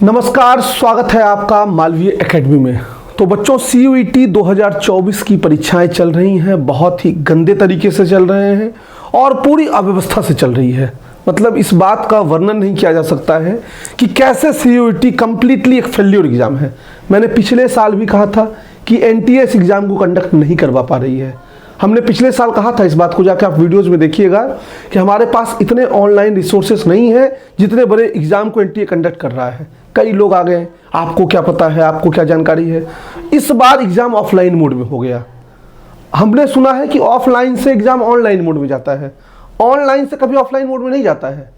नमस्कार, स्वागत है आपका मालवीय एकेडमी में। तो बच्चों, CUET 2024 की परीक्षाएं चल रही हैं, बहुत ही गंदे तरीके से चल रहे हैं और पूरी अव्यवस्था से चल रही है। मतलब इस बात का वर्णन नहीं किया जा सकता है कि कैसे CUET कंप्लीटली एक फेल्योर एग्ज़ाम है। मैंने पिछले साल भी कहा था कि NTA इस एग्ज़ाम को कंडक्ट नहीं करवा पा रही है। हमने पिछले साल कहा था इस बात को, जाके आप वीडियोस में देखिएगा कि हमारे पास इतने ऑनलाइन रिसोर्सेस नहीं है जितने बड़े एग्ज़ाम को NTA कंडक्ट कर रहा है। कई लोग आ गए, आपको क्या पता है, आपको क्या जानकारी है। इस बार एग्ज़ाम ऑफलाइन मोड में हो गया। हमने सुना है कि ऑफलाइन से एग्ज़ाम ऑनलाइन मोड में जाता है, ऑनलाइन से कभी ऑफलाइन मोड में नहीं जाता है।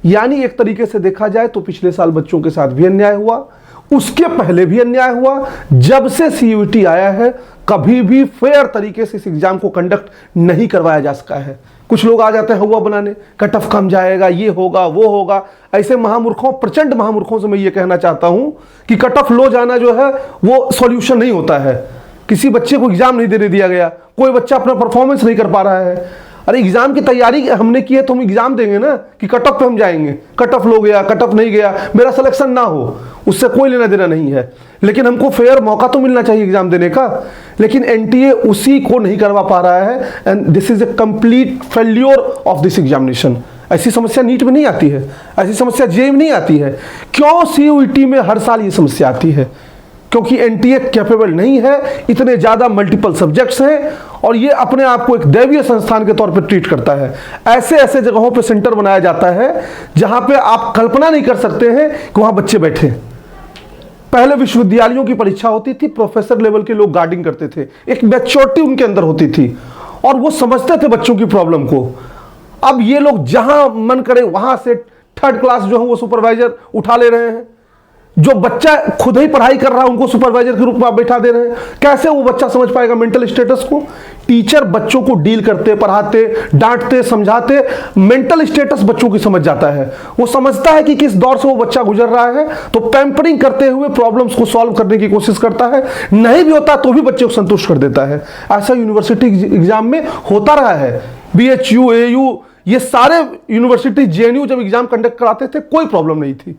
यानी एक तरीके से देखा जाए तो पिछले साल बच्चों के साथ भी अन्याय हुआ, उसके पहले भी अन्याय हुआ। जब से CUET आया है कभी भी फेयर तरीके से इस एग्ज़ाम को कंडक्ट नहीं करवाया जा सका है। कुछ लोग आ जाते हैं हुआ बनाने, कट ऑफ कम जाएगा, ये होगा वो होगा। ऐसे महामूर्खों, प्रचंड महामूर्खों से मैं ये कहना चाहता हूं कि कट ऑफ लो जाना जो है वो सॉल्यूशन नहीं होता है। किसी बच्चे को एग्जाम नहीं देने दिया गया, कोई बच्चा अपना परफॉर्मेंस नहीं कर पा रहा है। अरे एग्जाम की तैयारी हमने की है तो हम एग्जाम देंगे ना, कि कट ऑफ पे हम जाएंगे। कट ऑफ लो गया, कट ऑफ नहीं गया, मेरा सिलेक्शन ना हो, उससे कोई लेना देना नहीं है। लेकिन हमको फेयर मौका तो मिलना चाहिए एग्जाम देने का। लेकिन NTA उसी को नहीं करवा पा रहा है and this is a complete failure of this examination. ऐसी समस्या नीट में नहीं आती है, ऐसी समस्या JEE में नहीं आती है। क्यों CUET में हर साल ये समस्या आती है? क्योंकि NTA कैपेबल नहीं है, इतने ज़्यादा मल्टीपल सब्जेक्ट्स हैं और ये अपने आप को एक दैवीय संस्थान के तौर पर ट्रीट करता है। ऐसे ऐसे जगहों पे सेंटर बनाया जाता है जहां पे आप कल्पना नहीं कर सकते हैं कि वहां बच्चे बैठे। पहले विश्वविद्यालयों की परीक्षा होती थी, प्रोफेसर लेवल के लोग गार्डिंग करते थे, एक मैच्योरिटी उनके अंदर होती थी और वो समझते थे बच्चों की प्रॉब्लम को। अब ये लोग जहां मन करे वहां से थर्ड क्लास जो है वो सुपरवाइजर उठा ले रहे हैं। जो बच्चा खुद ही पढ़ाई कर रहा है उनको सुपरवाइजर के रूप में आप बैठा दे रहे हैं। कैसे वो बच्चा समझ पाएगा मेंटल स्टेटस को? टीचर बच्चों को डील करते, पढ़ाते, डांटते, समझाते, मेंटल स्टेटस बच्चों की समझ जाता है। वो समझता है कि किस दौर से वो बच्चा गुजर रहा है, तो पैम्परिंग करते हुए प्रॉब्लम्स को सॉल्व करने की कोशिश करता है। नहीं भी होता तो भी बच्चे को संतुष्ट कर देता है। ऐसा यूनिवर्सिटी एग्जाम में होता रहा है। BHU, AU, ये सारे यूनिवर्सिटी, JNU जब एग्जाम कंडक्ट कराते थे कोई प्रॉब्लम नहीं थी।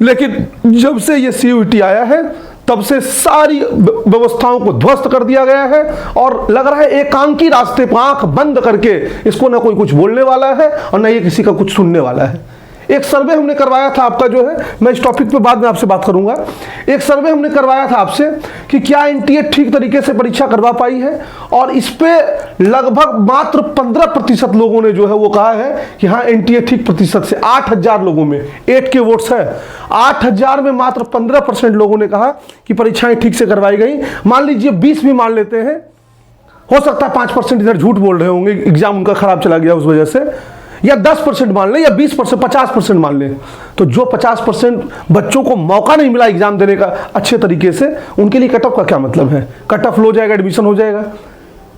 लेकिन जब से ये CUET आया है तब से सारी व्यवस्थाओं को ध्वस्त कर दिया गया है और लग रहा है एकांकी रास्ते पर आंख बंद करके इसको ना कोई कुछ बोलने वाला है और ना ये किसी का कुछ सुनने वाला है। एक सर्वे हमने करवाया था आपका जो है, मैं इस टॉपिक पे बाद में आपसे बात करूंगा। एक सर्वे हमने करवाया था आपसे कि क्या NTA ठीक तरीके से परीक्षा करवा पाई है, और इस पे लगभग मात्र 15% लोगों ने जो है वो कहा है कि हाँ NTA ठीक प्रतिशत से। 8000 लोगों में 8 के वोट्स है, 8000 में मात्र 15% लोगों ने कहा कि परीक्षाएं ठीक से करवाई गई। मान लीजिए 20 भी मान लेते हैं, हो सकता है 5% इधर झूठ बोल रहे होंगे, एग्जाम उनका खराब चला गया उस वजह से, या 10% मान लें, या 20%, 50% मान लें। तो जो 50% बच्चों को मौका नहीं मिला एग्जाम देने का अच्छे तरीके से, उनके लिए कट ऑफ का क्या मतलब है? कट ऑफ लो जाएगा, एडमिशन हो जाएगा।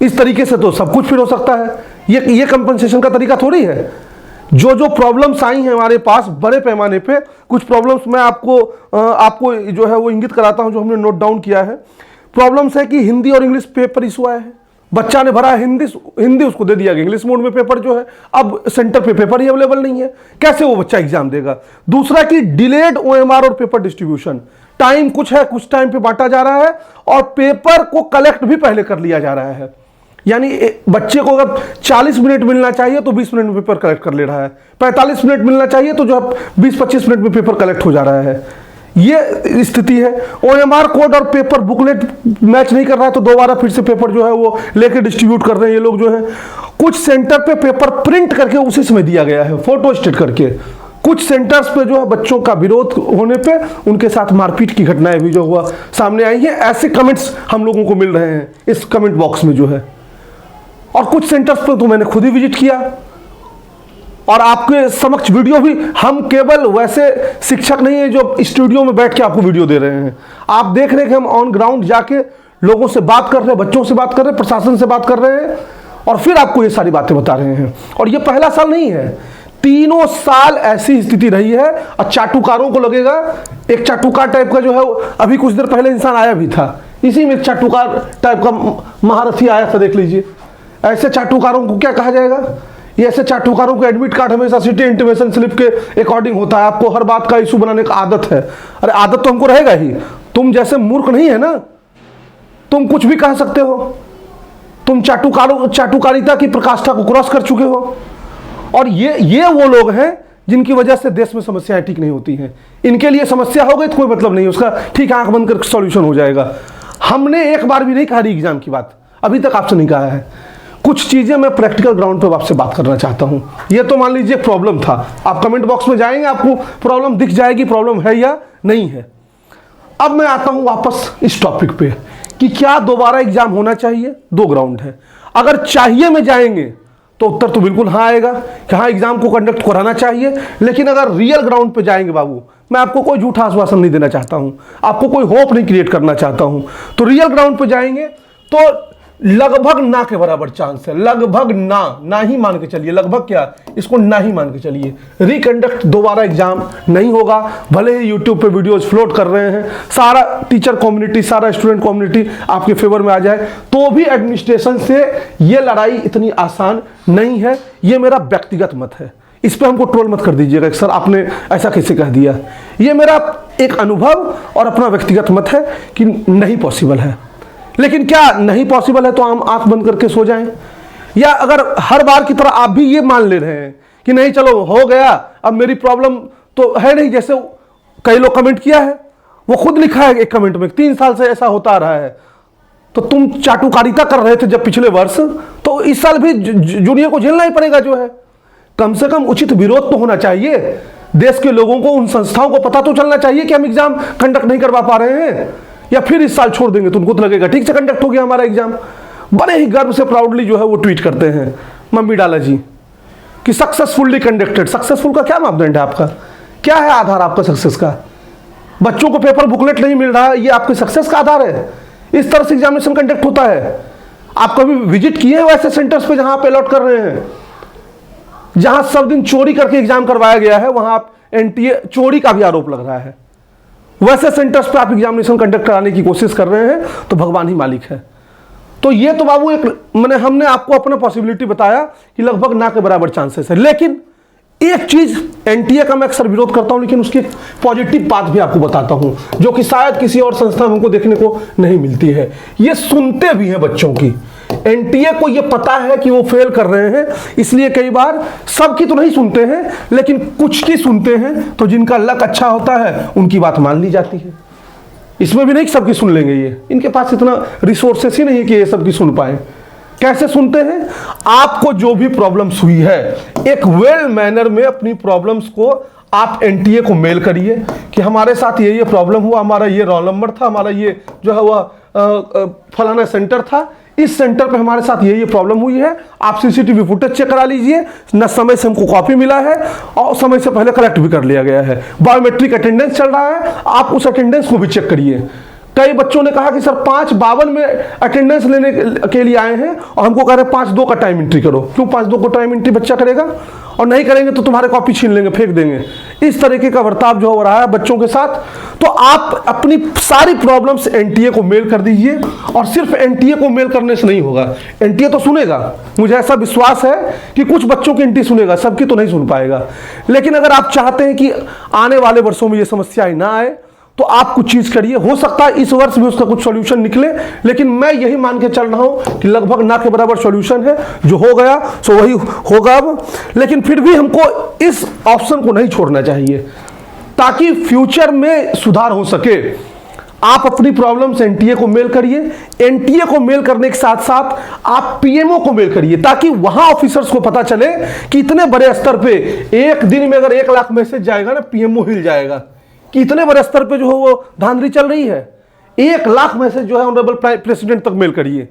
इस तरीके से तो सब कुछ फिर हो सकता है। ये कंपनसेशन का तरीका थोड़ी है। जो प्रॉब्लम्स आई हैं हमारे पास बड़े पैमाने पे, कुछ प्रॉब्लम्स मैं आपको जो है वो इंगित कराता हूं जो हमने नोट डाउन किया है। प्रॉब्लम्स है कि हिंदी और इंग्लिश पेपर इशू आया है। बच्चा ने भरा हिंदी उसको दे दिया गया इंग्लिश मोड में पेपर जो है, अब सेंटर पे पेपर ही अवेलेबल नहीं है। कैसे वो बच्चा एग्जाम देगा? दूसरा कि डिलेड OMR और पेपर डिस्ट्रीब्यूशन, टाइम कुछ है, कुछ टाइम पे बांटा जा रहा है और पेपर को कलेक्ट भी पहले कर लिया जा रहा है। यानी बच्चे को अगर 40 मिनट मिलना चाहिए तो 20 मिनट में पेपर कलेक्ट कर ले रहा है, 45 मिनट मिलना चाहिए तो जो 20-25 मिनट में पेपर कलेक्ट हो जा रहा है। ये स्थिति है। OMR कोड और पेपर बुकलेट मैच नहीं कर रहा है तो दोबारा फिर से पेपर जो है वो लेके डिस्ट्रीब्यूट कर रहे हैं ये लोग जो है। कुछ सेंटर पे पेपर प्रिंट करके उसी समय दिया गया है, फोटो स्टेट करके। कुछ सेंटर्स पे जो है बच्चों का विरोध होने पे उनके साथ मारपीट की घटनाएं भी जो हुआ सामने आई है। ऐसे कमेंट्स हम लोगों को मिल रहे हैं इस कमेंट बॉक्स में जो है। और कुछ सेंटर्स पे तो मैंने खुद ही विजिट किया और आपके समक्ष वीडियो भी, हम केवल वैसे शिक्षक नहीं है जो स्टूडियो में बैठ के आपको वीडियो दे रहे हैं। आप देख रहे हैं कि हम ऑन ग्राउंड जाके लोगों से बात कर रहे हैं, बच्चों से बात कर रहे हैं, प्रशासन से बात कर रहे हैं और फिर आपको ये सारी बातें बता रहे हैं। और ये पहला साल नहीं है, 3 साल ऐसी स्थिति रही है। और चाटुकारों को लगेगा, एक चाटुकार टाइप का जो है अभी कुछ देर पहले इंसान आया भी था, इसी में एक चाटुकार टाइप का महारथी आया था, देख लीजिए। ऐसे चाटुकारों को क्या कहा जाएगा? ये ऐसे चाटुकारों को एडमिट कार्ड हमेशा सिटी इंटीमेशन स्लिप के अकॉर्डिंग होता है, आपको हर बात का इशू बनाने का आदत है। अरे आदत तो हमको रहेगा ही, तुम जैसे मूर्ख नहीं है ना, तुम कुछ भी कह सकते हो, तुम चाटुकारिता की प्रकाष्ठा को क्रॉस कर चुके हो। और ये वो लोग हैं जिनकी वजह से देश में समस्याएं ठीक नहीं होती हैं। इनके लिए समस्या हो गई तो कोई मतलब नहीं, उसका ठीक आंख बंद कर सॉल्यूशन हो जाएगा। हमने एक बार भी नहीं कहा एग्जाम की बात, अभी तक आपसे नहीं कहा है। कुछ चीजें मैं प्रैक्टिकल ग्राउंड पर आपसे बात करना चाहता हूं। ये तो मान लीजिए प्रॉब्लम था, आप कमेंट बॉक्स में जाएंगे, आपको प्रॉब्लम दिख जाएगी, प्रॉब्लम है या नहीं है। अब मैं आता हूं वापस इस टॉपिक पे कि क्या दोबारा एग्जाम होना चाहिए। दो ग्राउंड है, अगर चाहिए में जाएंगे तो उत्तर तो बिल्कुल हाँ आएगा कि हाँ एग्जाम को कंडक्ट कराना चाहिए। लेकिन अगर रियल ग्राउंड पे जाएंगे बाबू, मैं आपको कोई झूठा आश्वासन नहीं देना चाहता हूं, आपको कोई होप नहीं क्रिएट करना चाहता हूं, तो रियल ग्राउंड पे जाएंगे तो लगभग ना के बराबर चांस है, लगभग ना ही मान के चलिए, लगभग क्या, इसको ना ही मान के चलिए, रिकंडक्ट दोबारा एग्जाम नहीं होगा। भले ही यूट्यूब पे वीडियोस फ्लोट कर रहे हैं, सारा टीचर कम्युनिटी, सारा स्टूडेंट कम्युनिटी आपके फेवर में आ जाए, तो भी एडमिनिस्ट्रेशन से ये लड़ाई इतनी आसान नहीं है। ये मेरा व्यक्तिगत मत है, इस पर हमको ट्रोल मत कर दीजिएगा सर आपने ऐसा कैसे कह दिया। ये मेरा एक अनुभव और अपना व्यक्तिगत मत है कि नहीं पॉसिबल है। लेकिन क्या नहीं पॉसिबल है तो हम आंख बंद करके सो जाएं, या अगर हर बार की तरह आप भी ये मान ले रहे हैं कि नहीं चलो हो गया, अब मेरी प्रॉब्लम तो है नहीं, जैसे कई लोग कमेंट किया है, वो खुद लिखा है एक कमेंट में 3 साल से ऐसा होता रहा है, तो तुम चाटुकारिता कर रहे थे जब पिछले वर्ष, तो इस साल भी जूनियर को झेलना ही पड़ेगा। जो है कम से कम उचित विरोध तो होना चाहिए, देश के लोगों को, उन संस्थाओं को पता तो चलना चाहिए कि हम एग्जाम कंडक्ट नहीं करवा पा रहे हैं, या फिर इस साल छोड़ देंगे तो उनको तो लगेगा ठीक से कंडक्ट हो गया हमारा एग्जाम। बड़े ही गर्व से प्राउडली जो है वो ट्वीट करते हैं मम्मी डाला जी कि सक्सेसफुली कंडक्टेड। सक्सेसफुल का क्या मापदंड है आपका, क्या है आधार आपका सक्सेस का? बच्चों को पेपर बुकलेट नहीं मिल रहा है, ये आपके सक्सेस का आधार है? इस तरह से एग्जामिनेशन कंडक्ट होता है? आप कभी विजिट किए हैं वैसे सेंटर्स पे जहां आप अलॉट कर रहे हैं, जहां सब दिन चोरी करके एग्जाम करवाया गया है, वहां आप एनटीए चोरी का भी आरोप लग रहा है, वैसे सेंटर्स पे आप एग्जामिनेशन कंडक्ट कराने की कोशिश कर रहे हैं, तो भगवान ही मालिक है। तो ये तो बाबू एक मैंने हमने आपको अपना पॉसिबिलिटी बताया कि लगभग ना के बराबर चांसेस है। लेकिन एक चीज एनटीए का मैं अक्सर विरोध करता हूं, लेकिन उसकी पॉजिटिव बात भी आपको बताता हूं, जो कि शायद किसी और संस्था में हमको देखने को नहीं मिलती है। ये सुनते भी हैं बच्चों की, एनटीए को ये पता है कि वो फेल कर रहे हैं, इसलिए कई बार सबकी तो नहीं सुनते हैं, लेकिन कुछ की सुनते हैं, तो जिनका लक अच्छा होता है उनकी बात मान ली जाती है। इसमें भी नहीं कि सबकी सुन लेंगे, ये इनके पास इतना रिसोर्सेस ही नहीं है कि ये सबकी सुन पाए। कैसे सुनते हैं? आपको जो भी प्रॉब्लम्स हुई है, एक वेल मैनर में अपनी प्रॉब्लम्स को आप एनटीए को मेल करिए कि हमारे साथ ये प्रॉब्लम हुआ, हमारा ये रोल नंबर था, हमारा ये जो है वह फलाना सेंटर था, इस सेंटर पे हमारे साथ ये प्रॉब्लम हुई है, आप सीसीटीवी फुटेज चेक करा लीजिए, न समय से हमको कॉपी मिला है और समय से पहले कलेक्ट भी कर लिया गया है, बायोमेट्रिक अटेंडेंस चल रहा है, आप उस अटेंडेंस को भी चेक करिए। कई बच्चों ने कहा कि सर 5:52 में अटेंडेंस लेने के लिए आए हैं और हमको कह रहे हैं 5:02 का टाइम एंट्री करो। क्यों 5:02 को टाइम एंट्री बच्चा करेगा? और नहीं करेंगे तो तुम्हारे कॉपी छीन लेंगे, फेंक देंगे। इस तरीके का बर्ताव जो हो रहा है बच्चों के साथ, तो आप अपनी सारी प्रॉब्लम्स एनटीए को मेल कर दीजिए। और सिर्फ एनटीए को मेल करने से नहीं होगा, एनटीए तो सुनेगा, मुझे ऐसा विश्वास है कि कुछ बच्चों की एनटीए सुनेगा, सबकी तो नहीं सुन पाएगा। लेकिन अगर आप चाहते हैं कि आने वाले वर्षों में ये समस्याएं ना आए, तो आप कुछ चीज करिए। हो सकता है इस वर्ष भी उसका कुछ सॉल्यूशन निकले, लेकिन मैं यही मान के चल रहा हूं कि लगभग ना के बराबर सॉल्यूशन है, जो हो गया सो वही होगा अब। लेकिन फिर भी हमको इस ऑप्शन को नहीं छोड़ना चाहिए, ताकि फ्यूचर में सुधार हो सके। आप अपनी प्रॉब्लम्स एनटीए को मेल करिए, एनटीए को मेल करने के साथ साथ आप पीएमओ को मेल करिए, ताकि वहां ऑफिसर्स को पता चले कि इतने बड़े स्तर पे एक दिन में अगर 1 लाख मैसेज जाएगा ना, पीएमओ हिल जाएगा कि इतने बड़े स्तर पे जो है वो धांधली चल रही है। 1 लाख मैसेज जो है ऑनरेबल प्रेसिडेंट तक मेल करिए,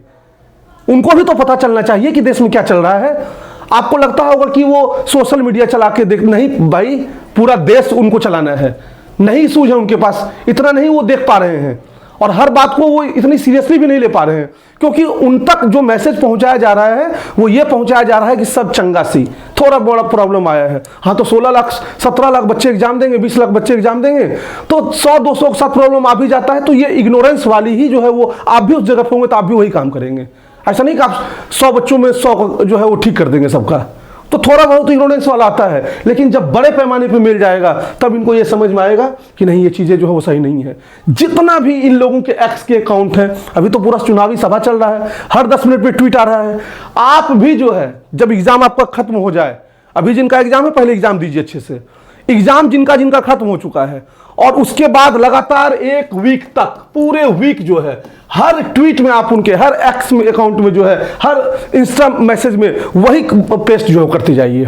उनको भी तो पता चलना चाहिए कि देश में क्या चल रहा है। आपको लगता होगा कि वो सोशल मीडिया चला के देख, नहीं भाई, पूरा देश उनको चलाना है, नहीं सूझ है उनके पास, इतना नहीं वो देख पा रहे हैं, और हर बात को वो इतनी सीरियसली भी नहीं ले पा रहे हैं, क्योंकि उन तक जो मैसेज पहुंचाया जा रहा है वो ये पहुंचाया जा रहा है कि सब चंगा सी, थोड़ा बड़ा प्रॉब्लम आया है, हाँ तो 16 लाख 17 लाख बच्चे एग्जाम देंगे, 20 लाख बच्चे एग्जाम देंगे, तो 100-200 के साथ प्रॉब्लम आ भी जाता है। तो ये इग्नोरेंस वाली ही जो है वो, आप भी उस जगह पे होंगे तो आप भी वही काम करेंगे। ऐसा नहीं कि आप 100 बच्चों में 100 जो है वो ठीक कर देंगे सबका, तो थोड़ा बहुत इग्नोरेंस वाला आता है, लेकिन जब बड़े पैमाने पे मिल जाएगा तब इनको ये समझ में आएगा कि नहीं, ये चीज़ें जो है वो सही नहीं है। जितना भी इन लोगों के एक्स के अकाउंट हैं, अभी तो पूरा चुनावी सभा चल रहा है, हर 10 मिनट पे ट्वीट आ रहा है। आप भी जो है जब एग्जाम आपका खत्म हो जाए, अभी जिनका एग्जाम है पहले एग्जाम दीजिए अच्छे से, एग्जाम जिनका जिनका खत्म हो चुका है, और उसके बाद लगातार 1 वीक तक, पूरे वीक जो है हर ट्वीट में आप उनके, हर एक्स में अकाउंट में जो है, हर इंस्टा मैसेज में वही पेस्ट जो है करते जाइए,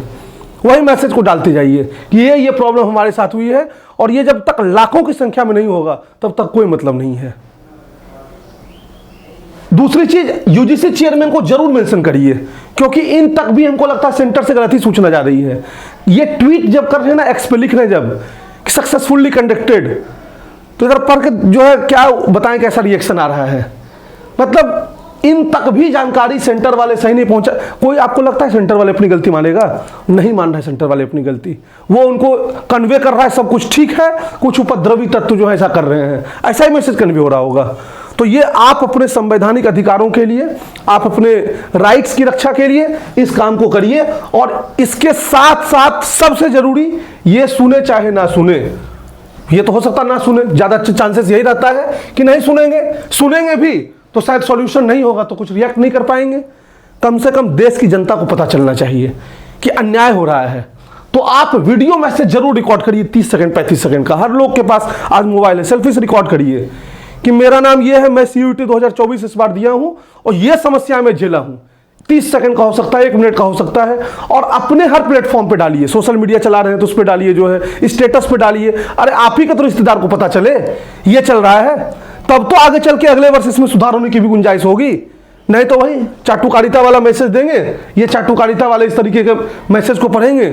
वही मैसेज को डालते जाइए कि ये प्रॉब्लम हमारे साथ हुई है। और ये जब तक लाखों की संख्या में नहीं होगा तब तक कोई मतलब नहीं है। दूसरी चीज, यूजीसी चेयरमैन को जरूर मेंशन करिए, क्योंकि इन तक भी हमको लगता है सेंटर से गलत ही सूचना जा रही है। ये ट्वीट जब कर रहे हैं ना, एक्स पे लिख रहे हैं जब सक्सेसफुली कंडक्टेड, तो इधर पढ़ के जो है क्या बताएं कैसा रिएक्शन आ रहा है। मतलब इन तक भी जानकारी सेंटर वाले सही नहीं पहुंचा। कोई आपको लगता है सेंटर वाले अपनी गलती मानेगा? नहीं मान रहा है सेंटर वाले अपनी गलती, वो उनको कन्वे कर रहा है सब कुछ ठीक है, कुछ उपद्रवी तत्व जो है ऐसा कर रहे हैं, ऐसा ही मैसेज कन्वे हो रहा होगा। तो ये आप अपने संवैधानिक अधिकारों के लिए, आप अपने राइट्स की रक्षा के लिए इस काम को करिए। और इसके साथ साथ सबसे जरूरी, ये सुने चाहे ना सुने, ये तो हो सकता ना सुने, ज्यादा अच्छे चांसेस यही रहता है कि नहीं सुनेंगे, सुनेंगे भी तो शायद सॉल्यूशन नहीं होगा, तो कुछ रिएक्ट नहीं कर पाएंगे। कम से कम देश की जनता को पता चलना चाहिए कि अन्याय हो रहा है। तो आप वीडियो मैसेज जरूर रिकॉर्ड करिए, 30 सेकंड 35 सेकंड का। हर लोग के पास आज मोबाइल है, सेल्फी से रिकॉर्ड करिए कि मेरा नाम ये है, मैं CUET 2024 इस बार दिया हूं और ये समस्या मैं झेला हूं। 30 सेकंड का हो सकता है, 1 मिनट का हो सकता है। और अपने हर प्लेटफॉर्म पे डालिए, सोशल मीडिया चला रहे हैं तो उस पर डालिए, जो है स्टेटस पे डालिए। अरे आप ही का तो रिश्तेदार को पता चले ये चल रहा है, तब तो आगे चल के अगले वर्ष इसमें सुधार होने की भी गुंजाइश होगी। नहीं तो वही चाटुकारिता वाला मैसेज देंगे, ये चाटुकारिता वाले इस तरीके के मैसेज को पढ़ेंगे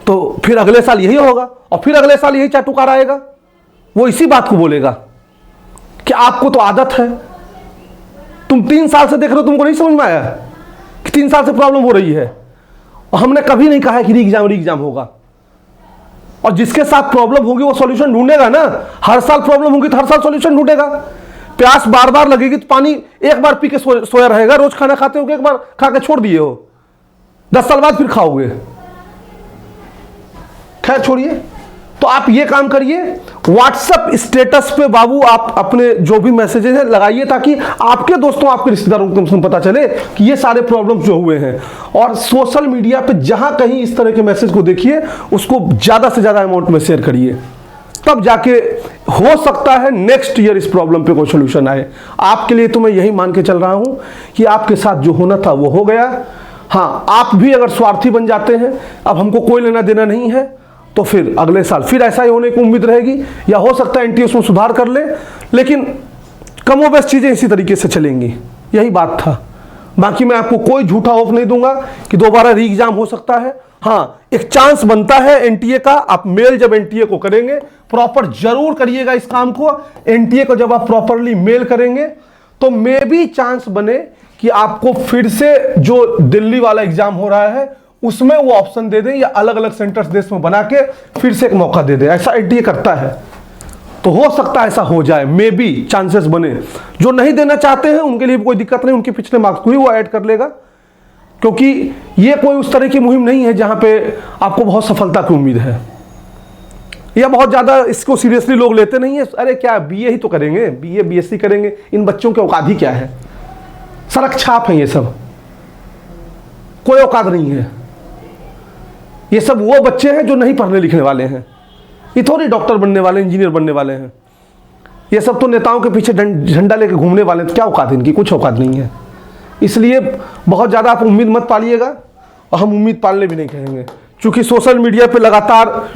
तो फिर अगले साल यही होगा, और फिर अगले साल यही चाटुकार आएगा, वो इसी बात को बोलेगा कि आपको तो आदत है, तुम 3 साल से देख रहे हो, तुमको नहीं समझ में आया कि 3 साल से प्रॉब्लम हो रही है। और हमने कभी नहीं कहा है कि री एग्जाम होगा, और जिसके साथ प्रॉब्लम होगी वो सॉल्यूशन ढूंढेगा ना। हर साल प्रॉब्लम होगी तो हर साल सॉल्यूशन ढूंढेगा। प्यास बार बार लगेगी तो पानी एक बार पी के सोया रहेगा। रोज खाना खाते हो, एक बार खा के छोड़ दिए हो, 10 साल बाद फिर खाओगे। खैर छोड़िए, तो आप ये काम करिए, व्हाट्सएप स्टेटस पे बाबू आप अपने जो भी मैसेजेस हैं लगाइए, ताकि आपके दोस्तों, आपके रिश्तेदारों को कम से कम पता चले कि ये सारे प्रॉब्लम जो हुए हैं। और सोशल मीडिया पे जहां कहीं इस तरह के मैसेज को देखिए, उसको ज्यादा से ज्यादा अमाउंट में शेयर करिए, तब जाके हो सकता है नेक्स्ट ईयर इस प्रॉब्लम पे कोई सोल्यूशन आए। आपके लिए तो मैं यही मान के चल रहा हूं कि आपके साथ जो होना था वो हो गया। हाँ, आप भी अगर स्वार्थी बन जाते हैं, अब हमको कोई लेना देना नहीं है, तो फिर अगले साल फिर ऐसा ही होने की उम्मीद रहेगी, या हो सकता है एनटीए उसमें सुधार कर ले, लेकिन कमोबेश चीजें इसी तरीके से चलेंगी। यही बात था। बाकी मैं आपको कोई झूठा होप नहीं दूंगा कि दोबारा री एग्जाम हो सकता है। हाँ, एक चांस बनता है एनटीए का। आप मेल जब एनटीए को करेंगे, प्रॉपर जरूर करिएगा इस काम को। एनटीए को जब आप प्रॉपरली मेल करेंगे तो मे भी चांस बने कि आपको फिर से जो दिल्ली वाला एग्जाम हो रहा है उसमें वो ऑप्शन दे दें, या अलग अलग सेंटर्स देश में बना के फिर से एक मौका दे दे। ऐसा एनटीए करता है, तो हो सकता है ऐसा हो जाए, मे बी चांसेस बने। जो नहीं देना चाहते हैं उनके लिए भी कोई दिक्कत नहीं, उनके पिछले मार्क्स को ही वो ऐड कर लेगा, क्योंकि ये कोई उस तरह की मुहिम नहीं है जहां पे आपको बहुत सफलता की उम्मीद है, या बहुत ज्यादा इसको सीरियसली लोग लेते नहीं है। अरे क्या बीए ही तो करेंगे, बीए बीएससी करेंगे, इन बच्चों के औकात ही क्या है, सड़क छाप है ये सब, कोई औकात नहीं है। ये सब वो बच्चे हैं जो नहीं पढ़ने लिखने वाले हैं, ये थोड़ी डॉक्टर बनने वाले, इंजीनियर बनने वाले हैं। ये सब तो नेताओं के पीछे झंडा लेके घूमने वाले हैं, तो क्या औकात है इनकी, कुछ औकात नहीं है। इसलिए बहुत ज़्यादा आप उम्मीद मत पालिएगा, और हम उम्मीद पालने भी नहीं कहेंगे, क्योंकि सोशल मीडिया पे लगातार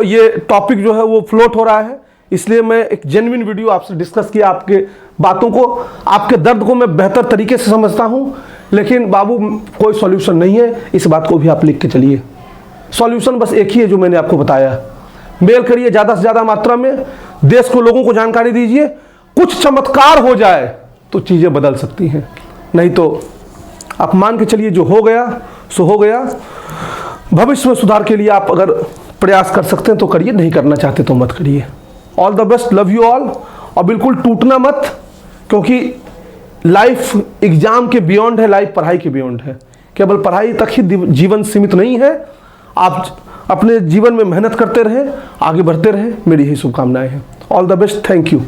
ये टॉपिक जो है वो फ्लोट हो रहा है। इसलिए मैं एक जेन्युइन वीडियो आपसे डिस्कस किया, आपके बातों को, आपके दर्द को मैं बेहतर तरीके से समझता हूँ। लेकिन बाबू कोई सॉल्यूशन नहीं है, इस बात को भी आप लिख के चलिए। सॉल्यूशन बस एक ही है जो मैंने आपको बताया। मेल करिए ज़्यादा से ज़्यादा मात्रा में, देश को, लोगों को जानकारी दीजिए। कुछ चमत्कार हो जाए तो चीज़ें बदल सकती हैं, नहीं तो आप मान के चलिए जो हो गया सो हो गया। भविष्य में सुधार के लिए आप अगर प्रयास कर सकते हैं तो करिए, नहीं करना चाहते तो मत करिए। All the best, love you all. और बिल्कुल टूटना मत, क्योंकि लाइफ एग्जाम के बियॉन्ड है, लाइफ पढ़ाई के बियॉन्ड है। केवल पढ़ाई तक ही जीवन सीमित नहीं है। आप अपने जीवन में मेहनत करते रहें, आगे बढ़ते रहें, मेरी यही शुभकामनाएं हैं। All the best, thank you.